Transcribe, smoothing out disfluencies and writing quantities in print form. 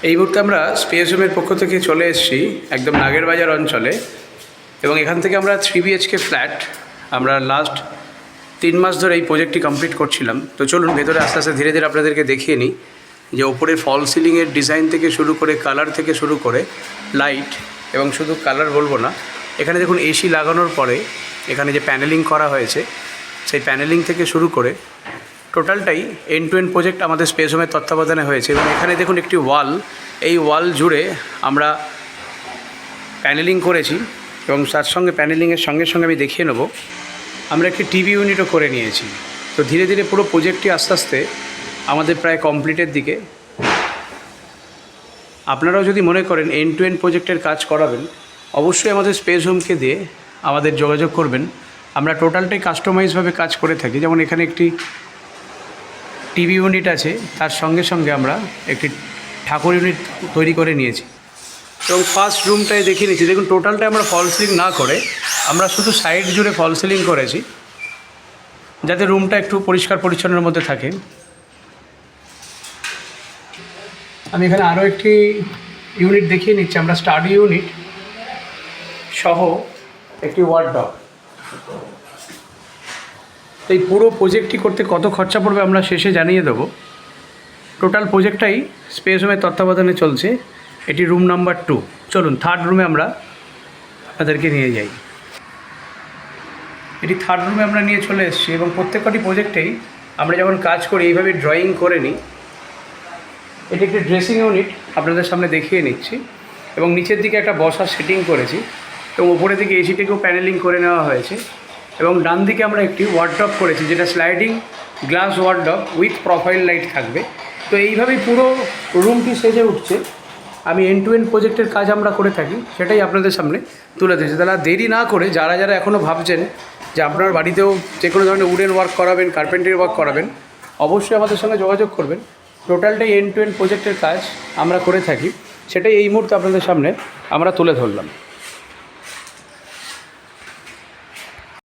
এই মুহূর্তে আমরা স্পেস হোমের পক্ষ থেকে চলে এসেছি একদম নাগেরবাজার অঞ্চলে, এবং এখান থেকে আমরা 3 BHK ফ্ল্যাট আমরা লাস্ট 3 মাস ধরে এই প্রজেক্টটি কমপ্লিট করছিলাম। তো চলুন ভেতরে আস্তে আস্তে ধীরে ধীরে আপনাদেরকে দেখিয়ে নিই যে ওপরে ফল সিলিংয়ের ডিজাইন থেকে শুরু করে কালার থেকে শুরু করে লাইট, এবং শুধু কালার বলবো না, এখানে দেখুন এসি লাগানোর পরে এখানে যে প্যানেলিং করা হয়েছে সেই প্যানেলিং থেকে শুরু করে টোটালটাই এন্ড টু এন্ড প্রজেক্ট আমাদের স্পেস হোমের তত্ত্বাবধানে হয়েছে। এবং এখানে দেখুন একটি ওয়াল, এই ওয়াল জুড়ে আমরা প্যানেলিং করেছি, এবং তার সঙ্গে প্যানেলিংয়ের সঙ্গে সঙ্গে আমি দেখিয়ে নেব আমরা একটি টিভি ইউনিটও করে নিয়েছি। তো ধীরে ধীরে পুরো প্রজেক্টটি আস্তে আস্তে আমাদের প্রায় কমপ্লিটের দিকে। আপনারাও যদি মনে করেন এন্ড টু এন্ড প্রজেক্টের কাজ করাবেন, অবশ্যই আমাদের স্পেস হোমকে দিয়ে আমাদের যোগাযোগ করবেন। আমরা টোটালটাই কাস্টমাইজভাবে কাজ করে থাকি। যেমন এখানে একটি টিভি ইউনিট আছে, তার সঙ্গে সঙ্গে আমরা একটি ঠাকুর ইউনিট তৈরি করে নিয়েছি। এবং ফার্স্ট রুমটায় দেখিয়ে নিয়েছি, দেখুন টোটালটা আমরা ফল সিলিং না করে আমরা শুধু সাইড জুড়ে ফল সিলিং করেছি, যাতে রুমটা একটু পরিষ্কার পরিচ্ছন্নের মধ্যে থাকে। আমি এখানে আরও একটি ইউনিট দেখিয়ে নিচ্ছি, আমরা স্টাডি ইউনিট সহ একটি ওয়ার্ডরোব। এই পুরো প্রজেক্টটি করতে কত খরচা পড়বে আমরা শেষে জানিয়ে দেবো। টোটাল প্রজেক্টটাই স্পেস হোমের তত্ত্বাবধানে চলছে। এটি রুম নাম্বার 2। চলুন থার্ড রুমে আমরা আপনাদেরকে নিয়ে যাই। এটি থার্ড রুমে আমরা নিয়ে চলে এসেছি, এবং প্রত্যেকটি প্রজেক্টেই আমরা যখন কাজ করি এইভাবে ড্রয়িং করে নিই। এটি একটি ড্রেসিং ইউনিট আপনাদের সামনে দেখিয়ে নিচ্ছি, এবং নিচের দিকে একটা বসার সেটিং করেছি, এবং উপরের দিকে এসিটিকেও প্যানেলিং করে নেওয়া হয়েছে। এবং ডান দিকে আমরা একটি ওয়ার্ডরোব করেছি, যেটা sliding glass wardrobe with profile light থাকবে। তো এইভাবেই পুরো রুমটি সেজে উঠছে। আমি এন্ড টু এন্ড প্রজেক্টের কাজ আমরা করে থাকি, সেটাই আপনাদের সামনে তুলে ধরেছি। তাহলে দেরি না করে যারা যারা এখনও ভাবছেন যে আপনার বাড়িতেও যে কোনো ধরনের উডেন ওয়ার্ক করাবেন, কার্পেন্টারি ওয়ার্ক করাবেন, অবশ্যই আমাদের সঙ্গে যোগাযোগ করবেন। টোটালটাই এন্ড টু এন্ড প্রজেক্টের কাজ আমরা করে থাকি, সেটাই এই মুহূর্তে আপনাদের সামনে আমরা তুলে ধরলাম।